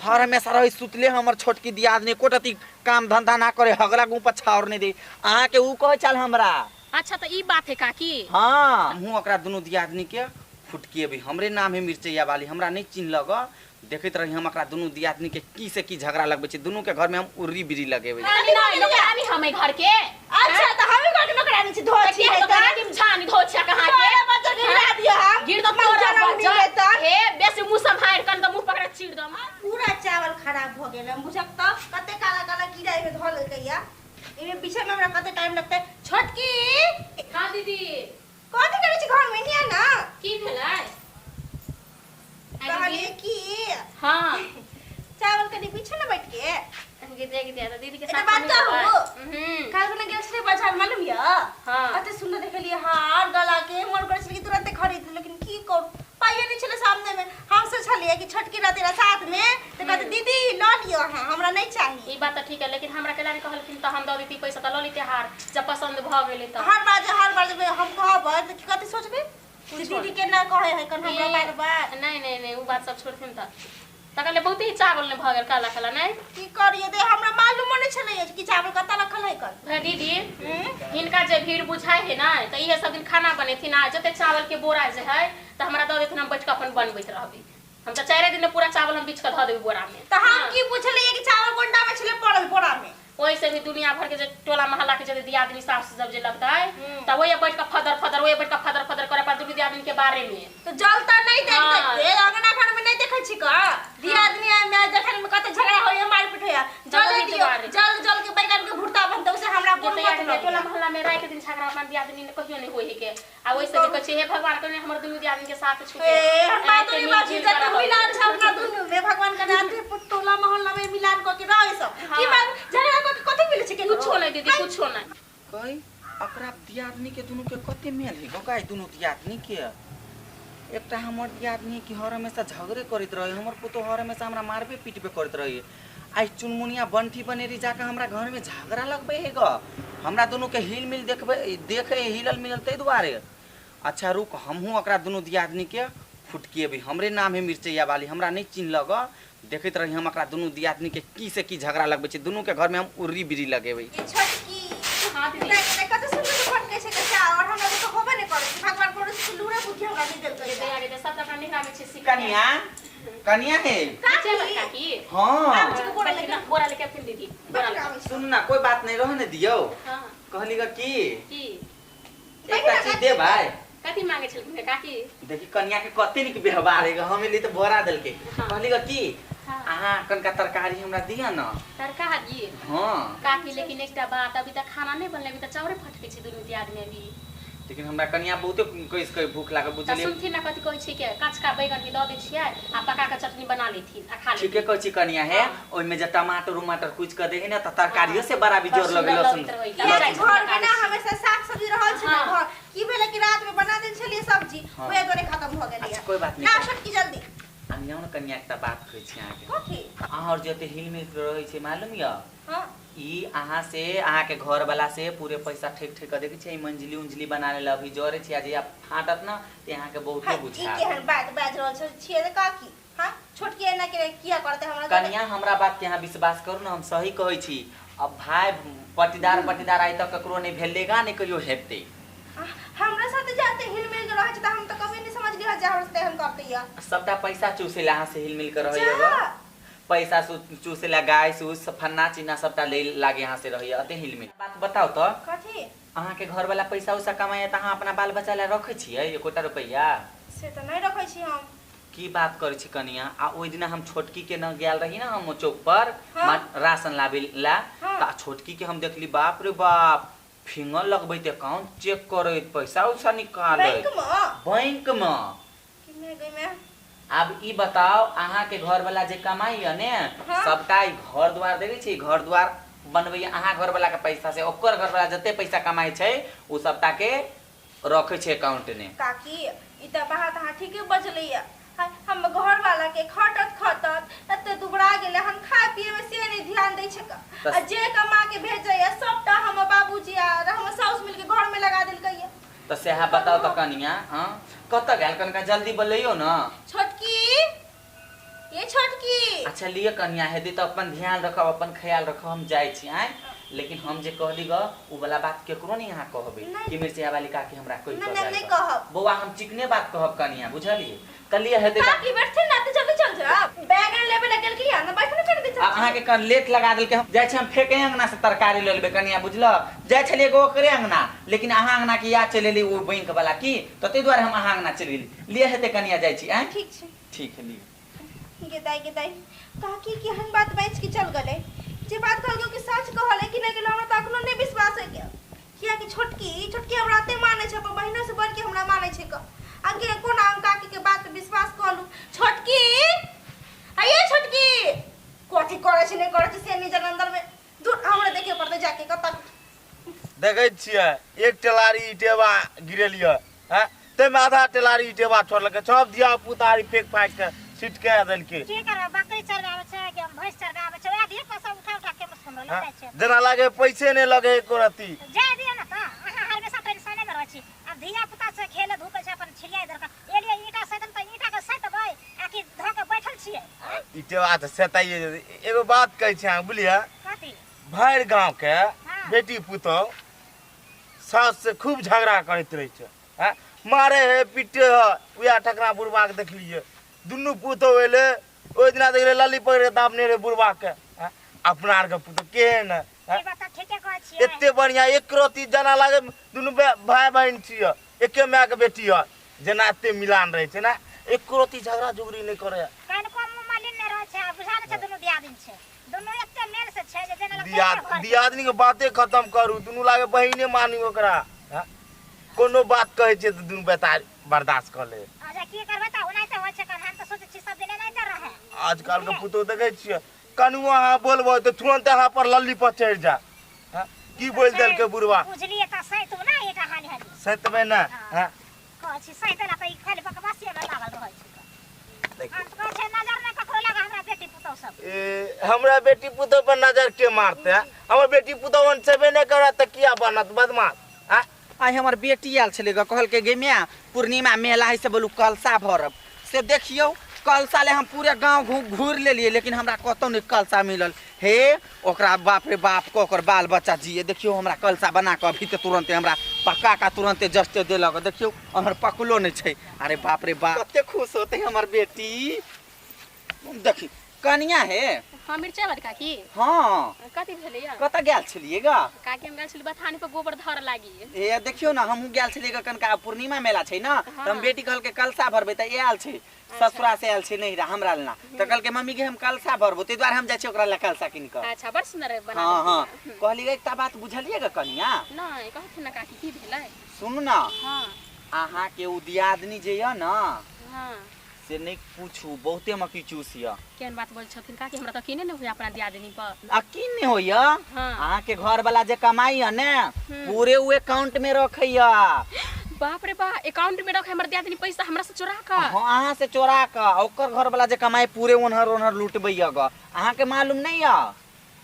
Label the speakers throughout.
Speaker 1: हर हमेशा रही सुतले हमर छोटकी दियादनी कोटती काम धंधा ना करे हगला गु पछाड़ नहीं दे अहाँ के ऊ कहे चल हमरा।
Speaker 2: अच्छा तो ई बात है काकी।
Speaker 1: हां हमहू ओकरा दुनु दियादनी के फुटकी भी हमरे नाम है मिर्चैया वाली हमरा नहीं चिन्हलक देखत रही हम एकरा दुनु दियादनी के की से की झगड़ा लगबे छी दुनु के घर में हम उर्री बिरी लगेबे
Speaker 2: नहीं हमें घर के।
Speaker 3: अच्छा तो हमें घर में करानी छी धोछी है
Speaker 2: तो कि जानी धोछिया कहां के
Speaker 3: बच्चा गिरा दिया हम
Speaker 2: गिर दो पूरा बच्चा हे बेसी मुंह संभाल कर तो मुंह पकड़ चीड़ दम
Speaker 3: पूरा चावल खराब हो गेल मुझक तो कते काला काला कीड़ा में धो ले गया इमे पीछे में हमरा कते टाइम लगते छोटकी।
Speaker 2: हां दीदी
Speaker 3: कथि करे छी घर में निया ना
Speaker 2: की भेलै
Speaker 3: कहलिए की
Speaker 2: हां
Speaker 3: चावल कनी पीछे ना बैठ के
Speaker 2: देख दे दीदी के
Speaker 3: साथ
Speaker 2: साथ
Speaker 3: बात करू काल को गेल छले बाजार मालूम या
Speaker 2: हां
Speaker 3: कते सुंदर देखलिए हार गला के मन करे छले कि तुरंत खरीद लेकिन की करू पाइए नहीं छले सामने में हम सोचलिए कि छोटकी रह तेरा साथ में तो कहते दीदी ल लियो हां हमरा नहीं चाहिए।
Speaker 2: ई बात तो ठीक है लेकिन हमरा केला ने कहलखिन त हम द देती पैसा त ल लेते हार जब पसंद भ गेले त
Speaker 3: हर बार जब हम कहब त की कथि सोचबे दीदी के ना कहे है कन हमरा बार
Speaker 2: नहीं वो बात सब छोड़थिन त तकले बहुत ही चावल ने भ गेल काला काला नहीं
Speaker 3: की करिए दे हमरा मालूम नहीं छले कि चावल कता रखल है कल
Speaker 2: दीदी हिनका जे भीड़ बुझाई है ना त इहे सब दिन खाना बनेथिन आ जते चावल के बोरा जे है त हमरा द देथिन हम बैठ के अपन बनबैत रहबी हम त 4 दिन में पूरा चावल हम बीच के ध देबी बोरा में
Speaker 3: त हम की पूछले कि चावल कोंडा में छले पड़ल बोरा में
Speaker 2: ओइ से भी दुनिया भर के जे टोला मोहल्ला के जे दियादनी सास सब जे लगता है त वही बैठ के फदर वही बैठ के फदर करे पर दुनिया दियादनी के बारे में
Speaker 3: तो जलता नहीं देखते अंगना घर में नहीं देखै छी का दियादनी में देखन में कते झगड़ा होय मार पिट होय जल के बैगन के भुर्ता बनते उसे हमरा कोन मत
Speaker 2: टोला मोहल्ला में रात दिन झगड़ा अपन दियादनी ने कहियो नहीं होय के आ ओइ से कहै छी हे भगवान कने हमर दुनु दियादनी के साथ छूटे
Speaker 3: ए हम बात नहीं बात जत मिलान छ अपना दुनु में भगवान के रात टोला मोहल्ला में मिलान क के रहे सब की बात झगड़ा क के कथि मिले छी के
Speaker 2: कुछो नहीं दीदी कुछो नहीं
Speaker 1: कई अकरा दियादनी के दुनु के कते मेल है गकाय दुनु दियादनी के एकटा हमर दियादनी की हर हमेशा झगड़े करत रहे हमर पुतो हर हमेशा हमरा मारबे पीटबे करत रहे आई चुनमुनिया बंठी बनेरी जाके हमरा घर में झगड़ा लगबे है ग हमरा दुनु के हिल मिल देखबे देखे हिलल मिलल तै दुआरे। अच्छा रुक हमहू अकरा दुनु दियादनी के फुटकी भी हमरे नाम है मिर्चैया वाली हमरा नहीं चिन्हलक देखत रही हम अकरा दुनु दियादनी के की से की झगड़ा लगबे छी दुनु के घर में हम उर्री बिरी लगेबै।
Speaker 3: छोटकी
Speaker 2: हां दीदी
Speaker 3: कते सुंदर फट के छै के और हमरा तो होबे नहीं करे भगवान को लूरा बुद्धि हमरा दे देल करे
Speaker 2: दे आगे सब अपना निहरा में छै सिक
Speaker 1: कनिया कनिया है
Speaker 2: काकी
Speaker 1: हां
Speaker 2: बोरा लेके फिर दीदी बोरा
Speaker 1: सुन ना कोई बात नहीं रहने दियो
Speaker 2: हां
Speaker 1: कहली का की
Speaker 3: एकटा
Speaker 1: चीज दे भाई
Speaker 2: कथि मांगे छलखिन काकी
Speaker 1: देखी कन्या के कते निक व्यवहार है हमें लिए तो बोरा देल के कहली का की आहा कनका तरकारी हमरा दिया ना
Speaker 2: तरकारी
Speaker 1: हां
Speaker 2: काकी लेकिन एकटा बात अभी तक खाना नहीं बनले अभी तक चावरे फटके छी दुनु दियादनी अभी
Speaker 1: लेकिन हमरा कन्या बहुते कइस भूख लागल बुझलिए
Speaker 2: सुनथिन ना कथि कहै छी के कचका बैगन के द दै छियै आ पका के चटनी बना लेथिन आ खा लेथिन
Speaker 1: ठीक है कहै छी कन्या है ओइ में जे टमाटर कुछ कर दे है ना त तरकारियो से बड़ा भी जोर लगे लहसुन
Speaker 3: घर में ना हमेशा साग सब्जी रहल छै घर की भेले कि रात में बना देल छलिए सब्जी ओए दोरे खत्म भ गेलै
Speaker 1: कोई बात नहीं
Speaker 3: ना छोटकी जल्दी
Speaker 1: अन्य न कन्या एकटा बात कहै छी आके
Speaker 3: कथि
Speaker 1: अहाँ जते हिल मिल रहै छै मालूम य
Speaker 3: हां
Speaker 1: ई अहाँ से अहाँ के घर वाला से पूरे पैसा ठीक कर देके छै मंजली उंजली बनाने ल अभी जोरे छी आज या फाटत ना ते अहाँ के बहुत बुझा
Speaker 3: ई केहन बात बाज रहल छै छिए काकी हां छोटकी एना के किया करते हमरा
Speaker 1: कन्या हमरा बात के अहाँ विश्वास करू ना हम सही कहै छी अब भाई पटीदार आई तक ककरो नहीं भेलेगा नहीं कहियो हेतै
Speaker 3: हमरा साथे जाते हिल मिल के रहै छै त हम त कभी नहीं समझ लिया जे हमसे हम करते या
Speaker 1: सबटा पैसा चूसेला अहाँ से हिल मिल के रहैया पैसा चूसेला गाय सूस फन्ना चिन्ना सबटा ले लागे यहाँ से रहिए अते हिल मिल बात बताओ तो
Speaker 3: कथि
Speaker 1: अहाँ के घर वाला पैसा उसा कमाए त अहाँ अपना बाल बच्चा ला रखै छियै एकोटा रुपैया
Speaker 3: से त नहीं रखै छी हम
Speaker 1: की बात करै छी कनिया आ ओइ दिन हम छोटकी के न गेल रही ना हम चौक पर राशन लाबेला त छोटकी के हम देखली बाप रे बाप फिंगर लगबै त अकाउंट चेक करे पैसा उसा निकाले बैंक में
Speaker 3: किने गई में
Speaker 1: अब ई बताओ अहाँ के घर वाला जे कमाई है ने सबटा घर द्वार देबै छी घर द्वार बनबै अहाँ घर वाला के पैसा से ओकर घर वाला जते पैसा कमाई छै उ सबटा के रखे छै अकाउंट ने
Speaker 3: काकी ई त बात अहाँ ठीके बजलिए हम घर वाला के खटत एते दुबरा गेले हम खाए पिए में से नहीं ध्यान दै छै आ जे कमा के भेजै या सबटा हम बाबूजी आ हम साउस मिल के घर में लगा देलकै
Speaker 1: तो सेहा बताओ तो कनिया हां कत गेल कनका जल्दी बोलैयो ना
Speaker 3: छोटकी ये छोटकी
Speaker 1: अच्छा लिए कन्या हेदी तो अपन ध्यान रखब, अपन ख्याल रखब, हम जाए छी आए। लेकिन हम जे कहली ग उ वाला बात केकरो नहीं यहाँ कहबे कि मिर्चिया वाली काकी हमरा कोई कह जाए।
Speaker 3: नहीं कहब
Speaker 1: बौआ हम चिकने बात कहब कन्या, बुझलिए? कलिए हेदे
Speaker 3: काकी बैठथिन ना त जल्दी चल जा। बैगन लेबे ना गेल की ना बैठने कर दे।
Speaker 1: अहाँ के कन लेट लगा देल के हम जाय छी, हम फेके अंगना से तरकारी ले लेबे कन्या, बुझल? जाय छलिए गो करे अंगना, लेकिन अहाँ अंगना के याद चलेली ओ बैंक वाला की, तो तै द्वारे हम अहाँ अंगना चल गेली। लिए हेते कन्या जाय छी आ?
Speaker 3: ठीक छै।
Speaker 1: ठीक है लिए।
Speaker 3: गेदाई काकी की हम बात बैठ के चल गले। जे बात कहलको कि सच कहले कि नहीं गेलो हमरा त अखनो नहीं विश्वास है किया कि छोटकी हमरा ते माने छै, अपन बहिनो से बढ़ के हमरा माने छै क। आगे कोन हम काकी के बात पे विश्वास कलू। छोटकी आइए छोटकी कोठी करे छै नहीं करे छै से निजर अंदर में दूर हमरा देखे पड़ते जाके कत
Speaker 4: देखे छिए एक टेलारी टेबा गिरेलिए हैं, ते में आधा टेलारी टेबा छोड़लके, सब दिया पुतारी फेंक फाक के छिटके देलके।
Speaker 5: की करे बकरी चरगावे छै कि भैंस चरगावे छै, ओया दिए पैसा उठा के मस्त हमरा लगे छै।
Speaker 4: जना लागे पैसे नहीं लगे एको रती।
Speaker 5: जाय दिए ना त अहाँ हमेशा टेंशन में रहै छी। अब धिया पुता से खेले धूपे छै, अपन छिलिया इधर का एलिए ईटा सैतन त ईटा के सैतबै आ कि ध के बैठल छिए।
Speaker 4: ईटेवा त सेताइए। एगो बात कहै छी अहाँ बुलिया,
Speaker 5: कथि
Speaker 4: भैर गांव के बेटी पुतौ सास से खूब झगड़ा करैत रहे छै, हैं मारे है पीटे है। उया ठकरा बुढ़वा के देखलिए, दुनू पुतौ एले ओइ दिना देखले लल्ली पकड़ दाबने रे बुढ़वा के। अपना आर के पुतौ केहन है,
Speaker 5: ई बात त ठीके कहै छिए।
Speaker 4: एते बढ़िया एक रति जना लागे दुनू भाई बहन छिए, एके माय के बेटी है, जना एते मिलान रहे छै ना, एक रति झगड़ा झुगड़ी नहीं करे।
Speaker 5: कान को मुंह मालिन ने रहै छै, बुझा नै छै दुनू दियादिन छै, दुनू एते मेल से छै जे जेना लगे
Speaker 4: दियादनी के बाते खत्म करू, दुनू लागे बहिने मानी ओकरा। कोनो बात कहै छै त दुनू बेटा बर्दाश्त कर ले।
Speaker 5: अच्छा की करबै त ओनाइ त होइ छै, कन हम त सोचै छी सब दिन नै त रहे।
Speaker 4: आजकल के पुतो देखे छिए कनुआ अहाँ बोलबो तो तुरंत अहाँ पर लल्ली पर चढ़ जा। की बोल देल के बुढ़वा
Speaker 5: बुझलिए त सही तू ना एटा हाली हाली
Speaker 4: सतबे ना। हां
Speaker 5: कहै छी सही देला त ई खाली बकवासी में लागल रहै छै। हम त कहै छै नजर नै ककरो लगा हमरा बेटी पुतौ सब।
Speaker 4: हमरा बेटी पुतो पर नजर के मारते हैं? हमर बेटी पुतो वन सेबे नहीं करे त किया बनत बदमाश।
Speaker 1: आई हमर बेटी आयल छले ग, कहल के गे मिया पूर्णिमा मेला है से बोलू कलसा भरब से देखियो। कलसा ले हम पूरे गांव घूर लेलिए, लेकिन हमरा कतौ नहीं कलसा मिलल। हे ओकरा बाप रे बाप को ओकर बाल बच्चा जिए, देखियो हमरा कलसा बना के अभी तो तुरंत हमरा पक्का का तुरंत जस्ट देलक, देखियो हमर पकलो नहीं छै। अरे बाप रे बाप कते खुश होते हमर बेटी। देखी कनिया है।
Speaker 2: हां मिर्चा वाली काकी।
Speaker 1: हां
Speaker 2: कथि भेलैया?
Speaker 1: कत गेल छलिए ग?
Speaker 2: काकी हम गेल छली बथानी पर गोबर धर लागी।
Speaker 1: ए देखियो ना हमहू गेल छलिए ग, कनका पूर्णिमा मेला छै ना, त हम बेटी कहल के कलसा भरबे त आयल छै, ससुरा से आयल छै नहीं रा हमरा लेना, त कहल के मम्मी के हम कलसा भरबो, ते द्वारे हम जाय छी ओकरा ले कलसा किन के।
Speaker 2: अच्छा बड़ सुंदर बना।
Speaker 1: हां कहली ग एकटा बात बुझलिए ग कनिया?
Speaker 2: नहीं कहथिन ना काकी की भेलै?
Speaker 1: सुन ना
Speaker 2: हां
Speaker 1: अहाँ के उ दियादनी जे य ना
Speaker 2: हां
Speaker 1: से नहीं पूछू, बहुते मकी चूसिया।
Speaker 2: केन बात बोल छथिन काकी? हमरा त किने नै होय अपना दियादनी पर।
Speaker 1: अकिन नहीं होइया।
Speaker 2: हां
Speaker 1: अहाँ के घर वाला जे कमाई है ने पूरे उ अकाउंट में रखैया।
Speaker 2: बाप रे बा अकाउंट में रख हमर दियादनी पैसा हमरा से चोरा का।
Speaker 1: हां अहाँ से चोरा का ओकर घर वाला जे कमाई पूरे ओनहर लूटबैया ग, अहाँ के मालूम नहीं है?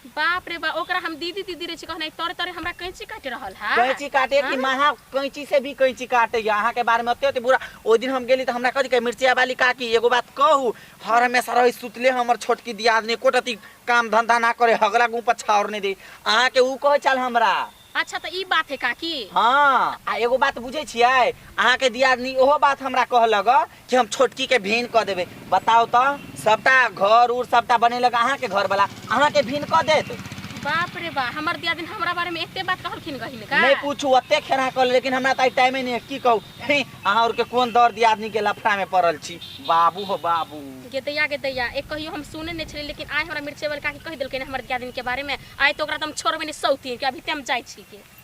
Speaker 2: बाप रे बा ओकरा हम दीदी दीदी रे छी कहनै तोरे तोरे हमरा कैंची काट रहल है।
Speaker 1: कैंची काटे कि महा कैंची से भी कैंची काटे। अहाँ के बारे में ओते बुरा। ओ दिन हम गेली त हमरा कथि कहे मिर्चिया वाली काकी एगो बात कहू, हर हमेशा रही सुतले हमर छोटकी दियादनी कोटती काम धंधा ना करे, हगला गु पछावर नहीं दे। अहाँ के उ कहे चल हमरा। अच्छा
Speaker 2: त ई बात है काकी।
Speaker 1: हां आ एगो बात बुझे छियै, अहाँ के दियादनी ओहो बात हमरा कहलक कि हम छोटकी के भीन क देबे। बताओ त सबटा घर उर सबटा बनेलक अहाँ के घर वाला, अहाँ के भीन क देत?
Speaker 2: बाप रे बा हमर दियादनी हमरा बारे में एते बात कहलखिन गहिन का?
Speaker 1: नहीं पूछू ओते खेना कर, लेकिन हमरा त टाइम नहीं है की कहू। अहाँ और के कोन दर दियादनी के लफड़ा में पड़ल छी। बाबू हो बाबू
Speaker 2: गे दैया एक कहियो हम सुने नहीं छले, लेकिन आय हमरा मिर्चे वाली काकी कह देलकै हमर दियादनी के बारे में। आय तो ओकरा त हम छोड़बे नहीं सौती के, अभी ते हम जाय छी के।